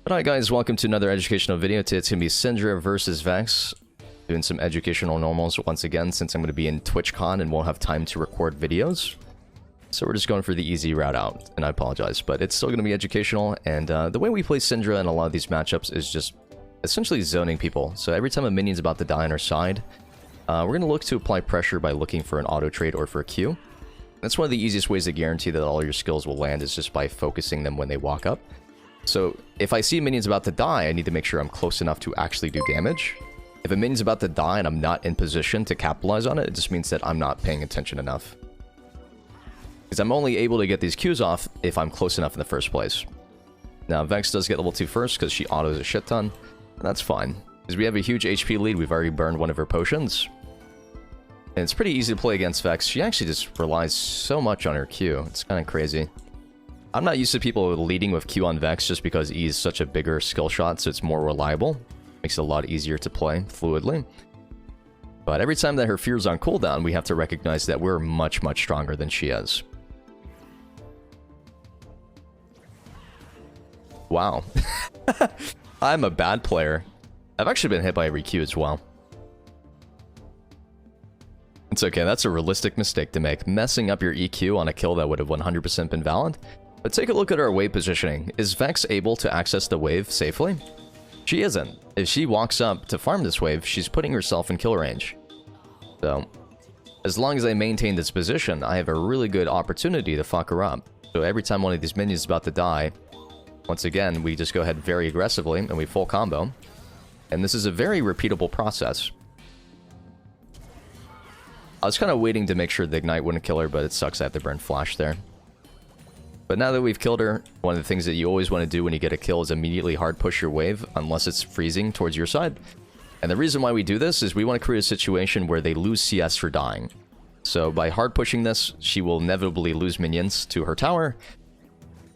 Alright guys, welcome to another educational video. Today it's going to be Syndra versus Vex. Doing some educational normals once again since I'm going to be in TwitchCon and won't have time to record videos. So we're just going for the easy route out, and I apologize, but it's still going to be educational. And the way we play Syndra in a lot of these matchups is just essentially zoning people. So every time a minion's about to die on our side, we're going to look to apply pressure by looking for an auto trade or for a Q. That's one of the easiest ways to guarantee that all your skills will land is just by focusing them when they walk up. So if I see minions about to die, I need to make sure I'm close enough to actually do damage. If a minion's about to die and I'm not in position to capitalize on it, it just means that I'm not paying attention enough. Because I'm only able to get these Qs off if I'm close enough in the first place. Now, Vex does get level 2 first because she autos a shit ton. And that's fine. Because we have a huge HP lead, we've already burned one of her potions. And it's pretty easy to play against Vex. She actually just relies so much on her Q. It's kind of crazy. I'm not used to people leading with Q on Vex just because E is such a bigger skill shot, so it's more reliable. Makes it a lot easier to play fluidly. But every time that her fear's on cooldown, we have to recognize that we're much, much stronger than she is. Wow. I'm a bad player. I've actually been hit by every Q as well. It's okay, that's a realistic mistake to make. Messing up your EQ on a kill that would have 100% been valid. But take a look at our wave positioning. Is Vex able to access the wave safely? She isn't. If she walks up to farm this wave, she's putting herself in kill range. So, as long as I maintain this position, I have a really good opportunity to fuck her up. So every time one of these minions is about to die, once again, we just go ahead very aggressively and we full combo. And this is a very repeatable process. I was kind of waiting to make sure the Ignite wouldn't kill her, but it sucks I have to burn Flash there. But now that we've killed her, one of the things that you always want to do when you get a kill is immediately hard push your wave, unless it's freezing towards your side. And the reason why we do this is we want to create a situation where they lose CS for dying. So by hard pushing this, she will inevitably lose minions to her tower,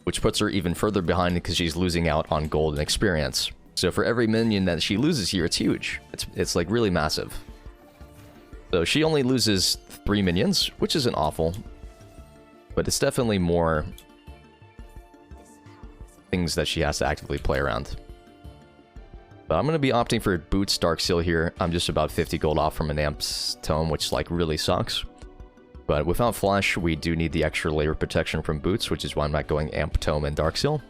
which puts her even further behind because she's losing out on gold and experience. So for every minion that she loses here, it's huge. It's like really massive. So she only loses 3 minions, which isn't awful. But it's definitely more things that she has to actively play around. But I'm going to be opting for Boots Dark Seal here. I'm just about 50 gold off from an Amp's Tome, which like really sucks. But without Flash, we do need the extra layer of protection from Boots, which is why I'm not going Amp Tome and Dark Seal.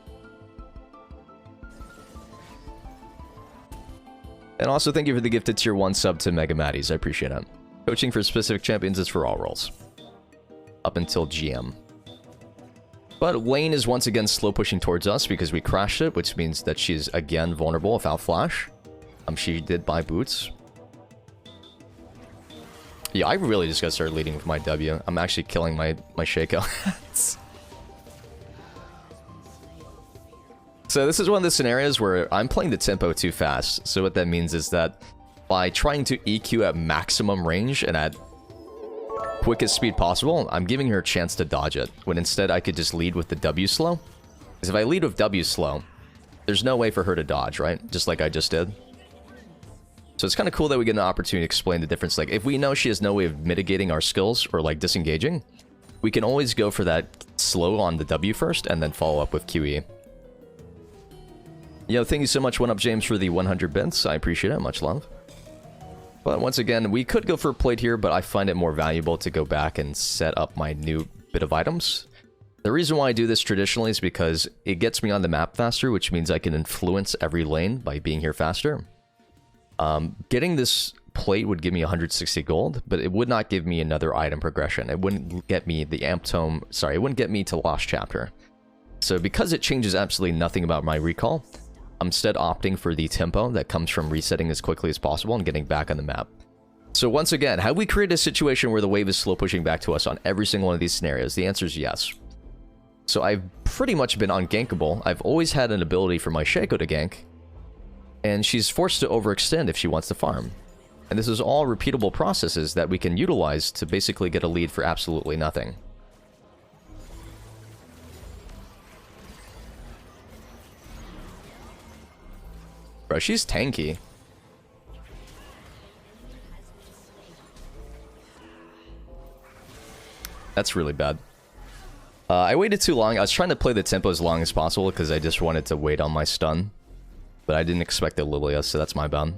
And also thank you for the gifted tier 1 sub to Mega Matties. I appreciate it. Coaching for specific champions is for all roles. Up until GM. But lane is once again slow pushing towards us because we crashed it, which means that she's again vulnerable without Flash. She did buy Boots. Yeah, I really just gotta start leading with my W. I'm actually killing my Shaco. So this is one of the scenarios where I'm playing the tempo too fast. So what that means is that by trying to EQ at maximum range and at quickest speed possible, I'm giving her a chance to dodge it, when instead I could just lead with the W slow. Because if I lead with W slow, there's no way for her to dodge, right? Just like I just did. So it's kind of cool that we get an opportunity to explain the difference. Like, if we know she has no way of mitigating our skills or, like, disengaging, we can always go for that slow on the W first and then follow up with QE. Yo, thank you so much, One Up James, for the 100 bits. I appreciate it. Much love. But once again, we could go for a plate here, but I find it more valuable to go back and set up my new bit of items. The reason why I do this traditionally is because it gets me on the map faster, which means I can influence every lane by being here faster. Getting this plate would give me 160 gold, but it would not give me another item progression. It wouldn't get me the Amp Tome, sorry, it wouldn't get me to Lost Chapter. So because it changes absolutely nothing about my recall, I'm instead opting for the tempo that comes from resetting as quickly as possible and getting back on the map. So once again, have we created a situation where the wave is slow pushing back to us on every single one of these scenarios? The answer is yes. So I've pretty much been ungankable. I've always had an ability for my Shaco to gank, and she's forced to overextend if she wants to farm. And this is all repeatable processes that we can utilize to basically get a lead for absolutely nothing. Bro, she's tanky. That's really bad. I waited too long. I was trying to play the tempo as long as possible because I just wanted to wait on my stun. But I didn't expect the Lilia, so that's my bad.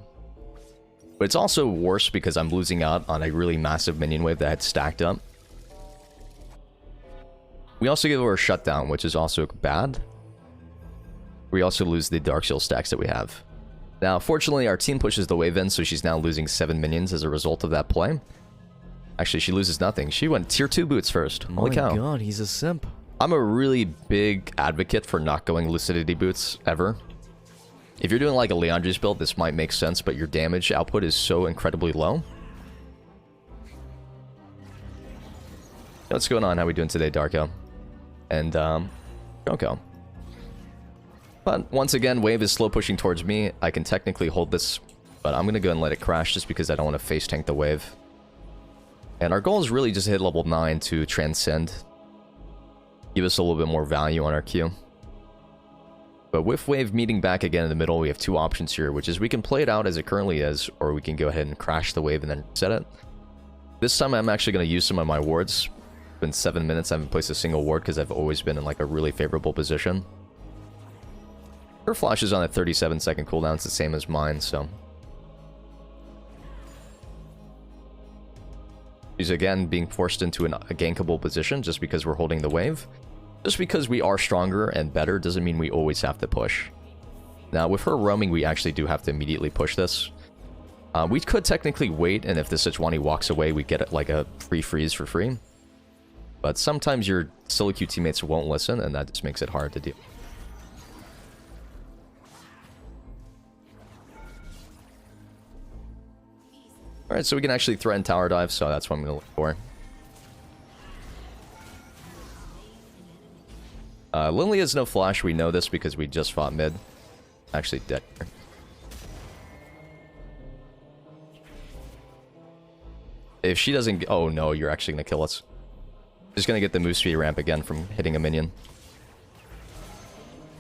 But it's also worse because I'm losing out on a really massive minion wave that had stacked up. We also give her a shutdown, which is also bad. We also lose the Dark Seal stacks that we have. Now, fortunately, our team pushes the wave in, so she's now losing 7 minions as a result of that play. Actually, she loses nothing. She went tier 2 boots first. Holy cow. My god, he's a simp. I'm a really big advocate for not going Lucidity boots, ever. If you're doing like a Leandri's build, this might make sense, but your damage output is so incredibly low. What's going on? How we doing today, Darko? And, Oko. But once again, wave is slow pushing towards me. I can technically hold this, but I'm going to go and let it crash just because I don't want to face tank the wave. And our goal is really just to hit level 9 to transcend. Give us a little bit more value on our queue. But with wave meeting back again in the middle, we have two options here, which is we can play it out as it currently is, or we can go ahead and crash the wave and then set it. This time I'm actually going to use some of my wards. It's been 7 minutes, I haven't placed a single ward because I've always been in like a really favorable position. Her flash is on a 37-second cooldown, it's the same as mine, so... She's again being forced into a gankable position just because we're holding the wave. Just because we are stronger and better doesn't mean we always have to push. Now, with her roaming, we actually do have to immediately push this. We could technically wait, and if the Sejuani walks away, we get like a free freeze for free. But sometimes your solo queue teammates won't listen, and that just makes it hard to do. Alright, so we can actually threaten tower dive, so that's what I'm going to look for. Lily has no flash, we know this because we just fought mid. Actually dead here. If she doesn't... Oh no, you're actually going to kill us. Just going to get the move speed ramp again from hitting a minion.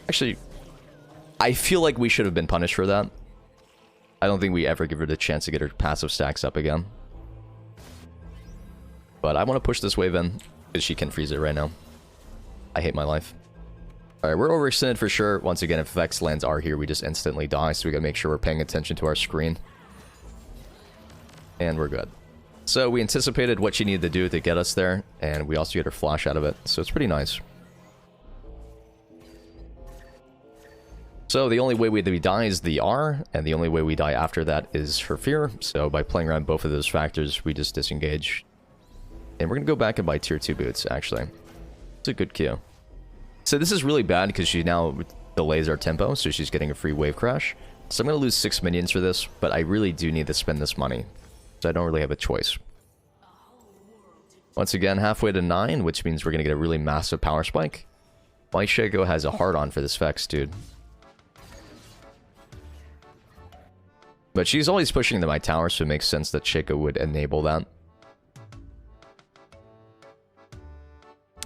Actually, I feel like we should have been punished for that. I don't think we ever give her the chance to get her passive stacks up again. But I want to push this wave in, because she can freeze it right now. I hate my life. Alright, we're overextended for sure. Once again, if Vex lands R here, we just instantly die, so we gotta make sure we're paying attention to our screen. And we're good. So we anticipated what she needed to do to get us there, and we also get her flash out of it, so it's pretty nice. So the only way we die is the R, and the only way we die after that is her fear. So by playing around both of those factors, we just disengage. And we're going to go back and buy tier 2 boots, actually. It's a good queue. So this is really bad because she now delays our tempo, so she's getting a free wave crash. So I'm going to lose 6 minions for this, but I really do need to spend this money. So I don't really have a choice. Once again, halfway to 9, which means we're going to get a really massive power spike. My Shaco has a hard-on for this Vex, dude. But she's always pushing to my tower, so it makes sense that Shaco would enable that.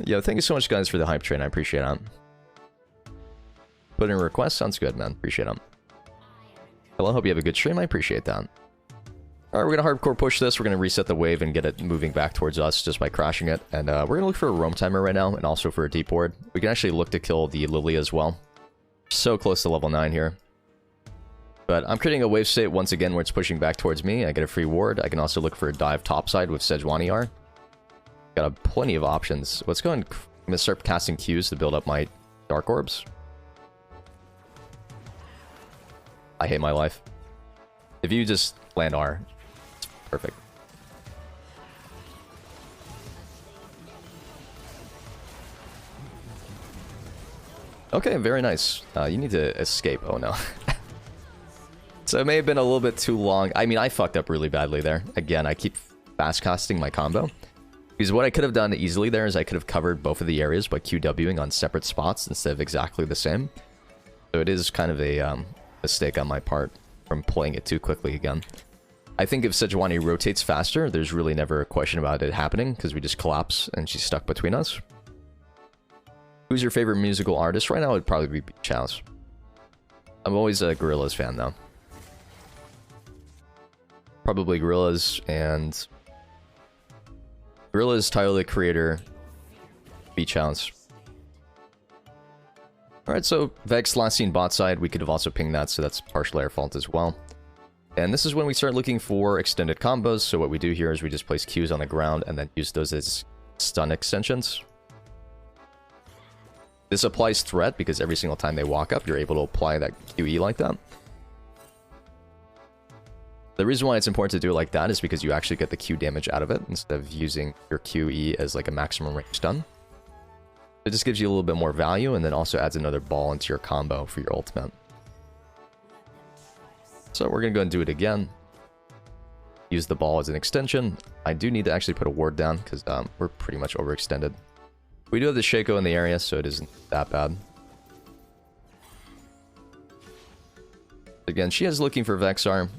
Yo, thank you so much, guys, for the hype train. I appreciate it. Put in a request? Sounds good, man. Appreciate it. Hello, hope you have a good stream. I appreciate that. Alright, we're going to hardcore push this. We're going to reset the wave and get it moving back towards us just by crashing it. And we're going to look for a roam timer right now, and also for a deep ward. We can actually look to kill the Lily as well. So close to level 9 here. But I'm creating a wave state once again where it's pushing back towards me. I get a free ward. I can also look for a dive topside with Sejuani R. Got plenty of options. Let's go and I'm going to start casting Qs to build up my Dark Orbs. I hate my life. If you just land R, it's perfect. Okay, very nice. You need to escape. Oh no. So it may have been a little bit too long. I mean, I fucked up really badly there. Again, I keep fast casting my combo. Because what I could have done easily there is I could have covered both of the areas by QWing on separate spots instead of exactly the same. So it is kind of a mistake on my part from playing it too quickly again. I think if Sejuani rotates faster, there's really never a question about it happening because we just collapse and she's stuck between us. Who's your favorite musical artist? Right now it would probably be Beach House. I'm always a Gorillaz fan though. Probably Gorillaz and... Gorillaz, Tyler the Creator, Beach House. Alright, so Vex last seen bot side. We could have also pinged that, so that's partially our fault as well. And this is when we start looking for extended combos. So what we do here is we just place Qs on the ground and then use those as stun extensions. This applies threat because every single time they walk up, you're able to apply that QE like that. The reason why it's important to do it like that is because you actually get the Q damage out of it instead of using your QE as like a maximum range stun. It just gives you a little bit more value and then also adds another ball into your combo for your ultimate. So we're going to go and do it again. Use the ball as an extension. I do need to actually put a ward down because we're pretty much overextended. We do have the Shaco in the area, so it isn't that bad. Again, she is looking for Vexar.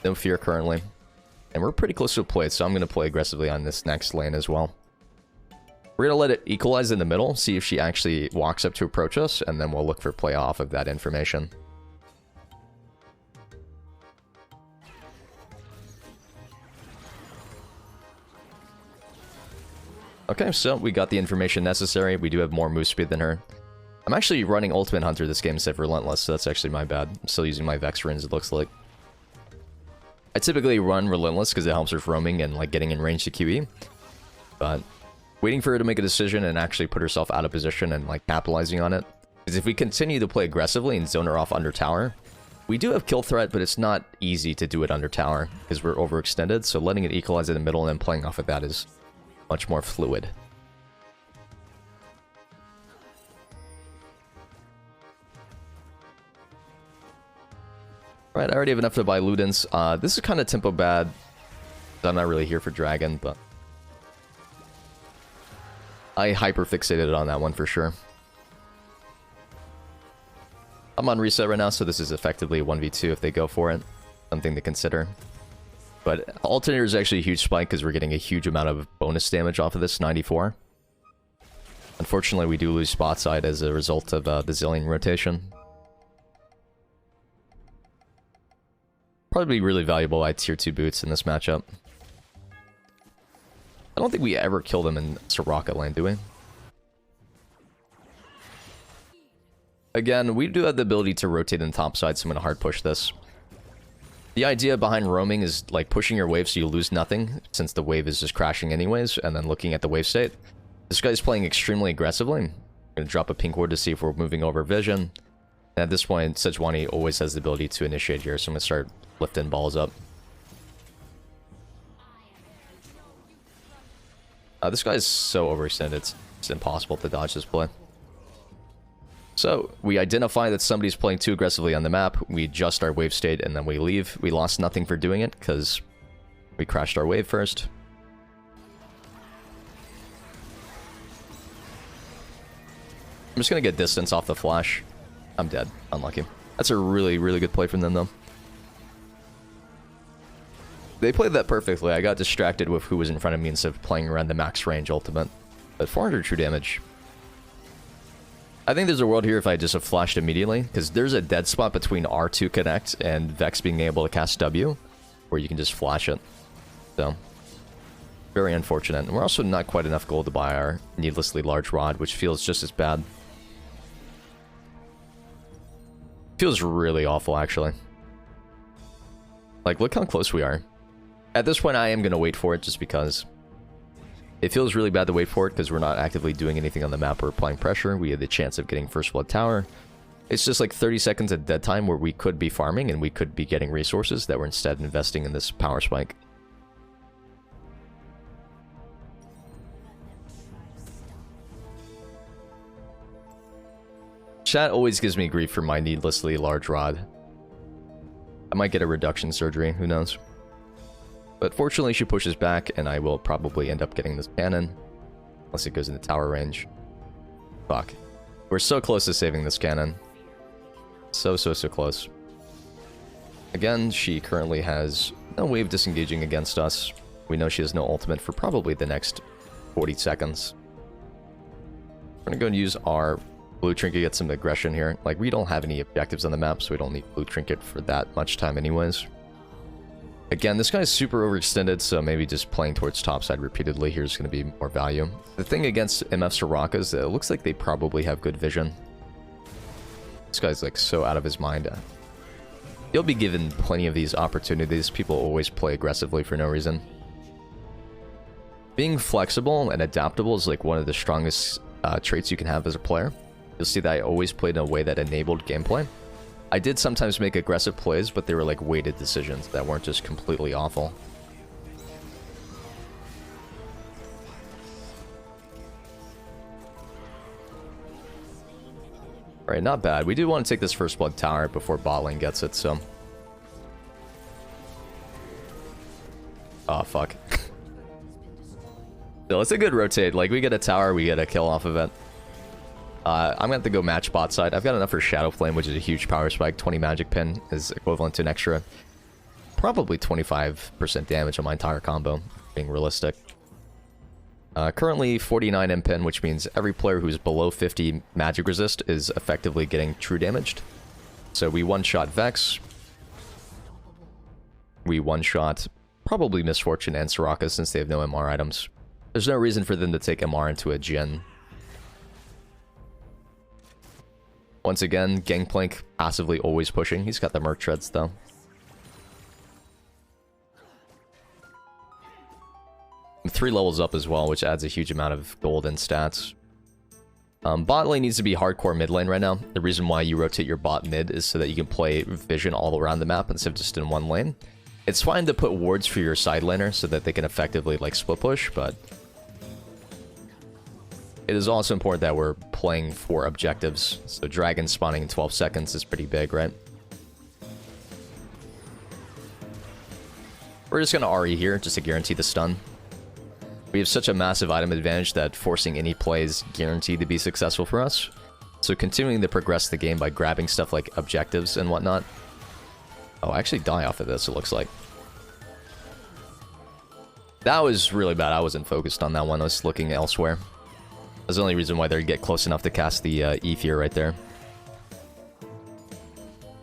No fear currently. And we're pretty close to a play, so I'm going to play aggressively on this next lane as well. We're going to let it equalize in the middle, see if she actually walks up to approach us, and then we'll look for play off of that information. Okay, so we got the information necessary. We do have more move speed than her. I'm actually running Ultimate Hunter this game instead of Relentless, so that's actually my bad. I'm still using my Vex runes, it looks like. I typically run Relentless because it helps with roaming and like getting in range to QE. But waiting for her to make a decision and actually put herself out of position and like capitalizing on it. Because if we continue to play aggressively and zone her off under tower, we do have kill threat, but it's not easy to do it under tower because we're overextended. So letting it equalize in the middle and then playing off of that is much more fluid. Alright, I already have enough to buy Ludens. This is kind of tempo bad. I'm not really here for Dragon, but I hyper-fixated on that one for sure. I'm on reset right now, so this is effectively a 1v2 if they go for it. Something to consider. But Alternator is actually a huge spike because we're getting a huge amount of bonus damage off of this, 94. Unfortunately, we do lose spot side as a result of the Zillion rotation. Probably really valuable by tier 2 boots in this matchup. I don't think we ever kill them in Soraka lane, do we? Again, we do have the ability to rotate in the top side, so I'm going to hard push this. The idea behind roaming is like pushing your wave so you lose nothing, since the wave is just crashing anyways, and then looking at the wave state. This guy's playing extremely aggressively. I'm going to drop a pink ward to see if we're moving over vision. And at this point, Zianni always has the ability to initiate here, so I'm going to start lifting balls up. This guy is so overextended, it's impossible to dodge this play. So, we identify that somebody's playing too aggressively on the map, we adjust our wave state, and then we leave. We lost nothing for doing it, because we crashed our wave first. I'm just gonna get distance off the flash. I'm dead. Unlucky. That's a really, really good play from them, though. They played that perfectly. I got distracted with who was in front of me instead of playing around the max range ultimate. But 400 true damage. I think there's a world here if I just have flashed immediately, because there's a dead spot between R2 connect and Vex being able to cast W, where you can just flash it. So, very unfortunate. And we're also not quite enough gold to buy our needlessly large rod, which feels just as bad. Feels really awful, actually. Like, look how close we are. At this point, I am going to wait for it, just because it feels really bad to wait for it, because we're not actively doing anything on the map or applying pressure. We have the chance of getting first blood tower. It's just like 30 seconds at dead time where we could be farming, and we could be getting resources that we're instead investing in this power spike. Chat always gives me grief for my needlessly large rod. I might get a reduction surgery, who knows. But fortunately she pushes back, and I will probably end up getting this cannon. Unless it goes into tower range. Fuck. We're so close to saving this cannon. So close. Again, she currently has no wave disengaging against us. We know she has no ultimate for probably the next 40 seconds. We're gonna go and use our blue trinket, get some aggression here. Like, we don't have any objectives on the map, so we don't need blue trinket for that much time anyways. Again, this guy is super overextended, so maybe just playing towards topside repeatedly here is going to be more value. The thing against MF Soraka is that it looks like they probably have good vision. This guy's like so out of his mind. He'll be given plenty of these opportunities. People always play aggressively for no reason. Being flexible and adaptable is like one of the strongest traits you can have as a player. You'll see that I always played in a way that enabled gameplay. I did sometimes make aggressive plays, but they were like weighted decisions that weren't just completely awful. Alright, not bad. We do want to take this first blood tower before bot lane gets it, so... Oh, fuck. So it's a good rotate. Like, we get a tower, we get a kill off of it. I'm gonna have to go match bot side. I've got enough for Shadow Flame, which is a huge power spike. 20 magic pin is equivalent to an extra... probably 25% damage on my entire combo, being realistic. Currently 49 M-Pin, which means every player who's below 50 magic resist is effectively getting true damaged. So we one-shot Vex. We one-shot probably Misfortune and Soraka since they have no MR items. There's no reason for them to take MR into a Jhin. Once again, Gangplank passively always pushing. He's got the Merc Treads though. I'm 3 levels up as well, which adds a huge amount of gold and stats. Bot lane needs to be hardcore mid lane right now. The reason why you rotate your bot mid is so that you can play vision all around the map instead of just in one lane. It's fine to put wards for your side laner so that they can effectively like split push, but it is also important that we're playing for objectives. So dragon spawning in 12 seconds is pretty big, right? We're just gonna RE here just to guarantee the stun. We have such a massive item advantage that forcing any play is guaranteed to be successful for us. So continuing to progress the game by grabbing stuff like objectives and whatnot. Oh, I actually die off of this, it looks like. That was really bad. I wasn't focused on that one. I was looking elsewhere. That's the only reason why they get close enough to cast the Ether right there.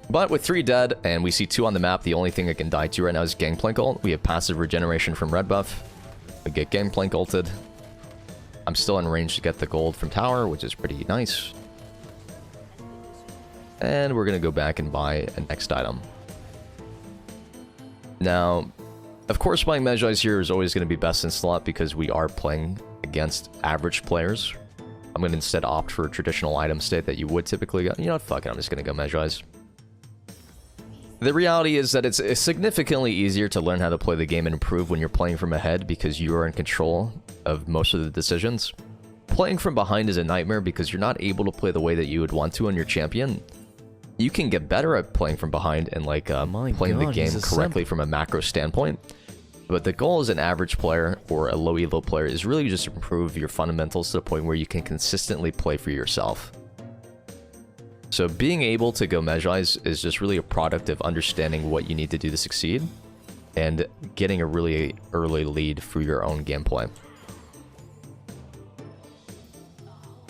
But with 3 dead, and we see 2 on the map, the only thing I can die to right now is Gangplank ult. We have passive regeneration from red buff. We get Gangplank ulted. I'm still in range to get the gold from tower, which is pretty nice. And we're going to go back and buy a next item. Now, of course, buying Medjai's here is always going to be best in slot because we are playing against average players. I'm going to instead opt for a traditional item state that you would typically go. You know what, fuck it, I'm just going to go Medjai's. The reality is that it's significantly easier to learn how to play the game and improve when you're playing from ahead because you are in control of most of the decisions. Playing from behind is a nightmare because you're not able to play the way that you would want to on your champion. You can get better at playing from behind and like playing the game correctly from a macro standpoint. But the goal as an average player or a low elo player is really just to improve your fundamentals to the point where you can consistently play for yourself. So being able to go Medjai's is just really a product of understanding what you need to do to succeed and getting a really early lead for your own gameplay.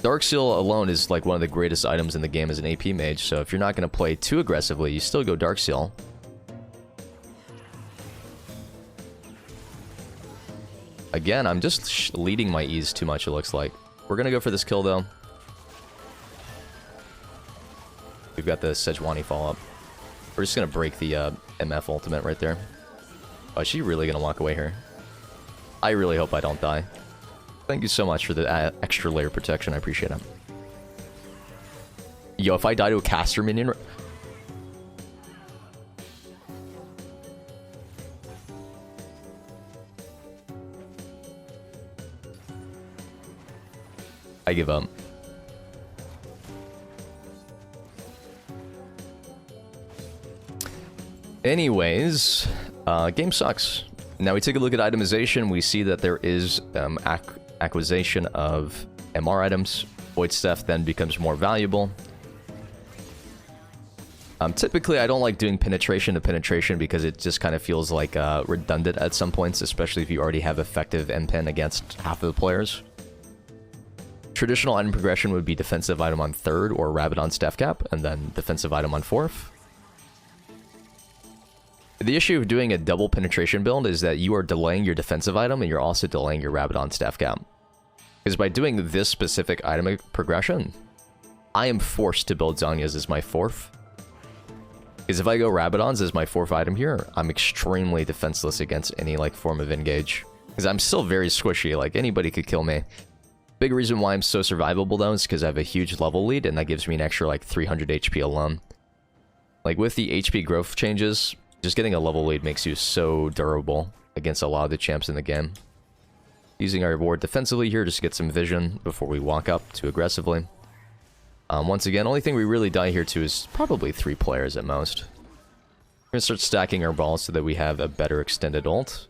Darkseal alone is like one of the greatest items in the game as an AP mage, so if you're not going to play too aggressively, you still go Darkseal. Again, I'm just leading my E's too much, it looks like. We're going to go for this kill, though. We've got the Sejuani follow-up. We're just going to break the MF ultimate right there. Oh, is she really going to walk away here? I really hope I don't die. Thank you so much for the extra layer protection. I appreciate it. Yo, if I die to a caster minion... I give up. Anyways, game sucks. Now we take a look at itemization. We see that there is acquisition of MR items. Void Staff then becomes more valuable. Typically, I don't like doing penetration to penetration because it just kind of feels like redundant at some points, especially if you already have effective M-Pen against half of the players. Traditional item progression would be defensive item on 3rd or Rabbit on Staff Cap, and then defensive item on 4th. The issue of doing a double penetration build is that you are delaying your defensive item and you're also delaying your Rabbit on Staff Cap. Because by doing this specific item progression, I am forced to build Zhonya's as my 4th. Because if I go Rabadon's as my 4th item here, I'm extremely defenseless against any, like, form of engage. Because I'm still very squishy, like, anybody could kill me. Big reason why I'm so survivable, though, is because I have a huge level lead, and that gives me an extra, like, 300 HP alone. Like, with the HP growth changes, just getting a level lead makes you so durable against a lot of the champs in the game. Using our ward defensively here just to get some vision before we walk up too aggressively. Once again, only thing we really die here to is probably 3 players at most. We're gonna start stacking our balls so that we have a better extended ult.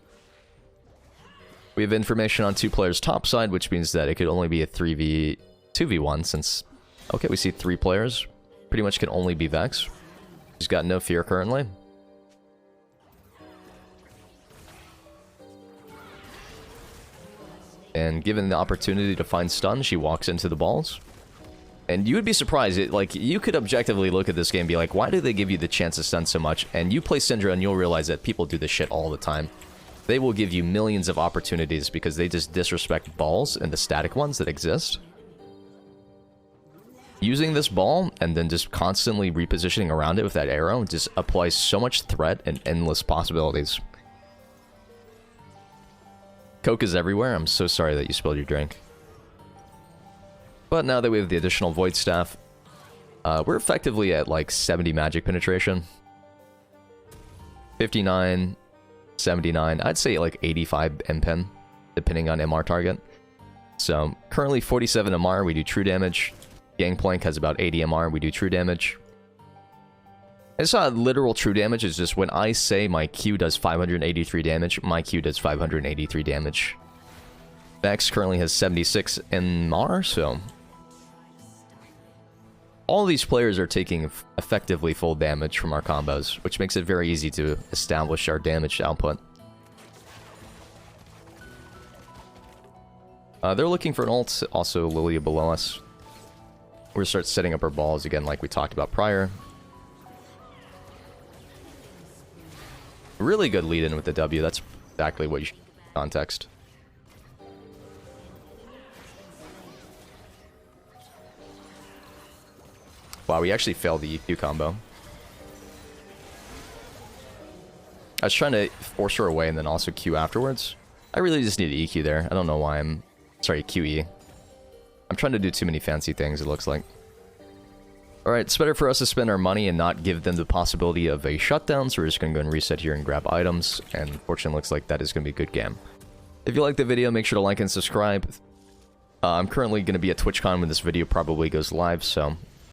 We have information on 2 players top side, which means that it could only be a 2v1 since... Okay, we see 3 players. Pretty much can only be Vex. She's got no fear currently. And given the opportunity to find stun, she walks into the balls. And you would be surprised, like, you could objectively look at this game and be like, why do they give you the chance to stun so much? And you play Syndra and you'll realize that people do this shit all the time. They will give you millions of opportunities because they just disrespect balls and the static ones that exist. Using this ball and then just constantly repositioning around it with that arrow just applies so much threat and endless possibilities. Coke is everywhere. I'm so sorry that you spilled your drink. But now that we have the additional Void Staff, we're effectively at like 70 magic penetration. 59, 79, I'd say like 85 MPen, depending on MR target. So currently 47 MR, we do true damage. Gangplank has about 80 MR, we do true damage. It's not literal true damage, it's just when I say my Q does 583 damage, my Q does 583 damage. Vex currently has 76 MR, so... all these players are taking effectively full damage from our combos, which makes it very easy to establish our damage output. They're looking for an ult, also Lilia below us. We're gonna start setting up our balls again like we talked about prior. Really good lead in with the W, that's exactly what you should context. Wow, we actually failed the EQ combo. I was trying to force her away and then also Q afterwards. I really just need to EQ there. I don't know why I'm... sorry, QE. I'm trying to do too many fancy things, it looks like. Alright, it's better for us to spend our money and not give them the possibility of a shutdown, so we're just going to go and reset here and grab items, and unfortunately looks like that is going to be a good game. If you like the video, make sure to like and subscribe. I'm currently going to be at TwitchCon when this video probably goes live, so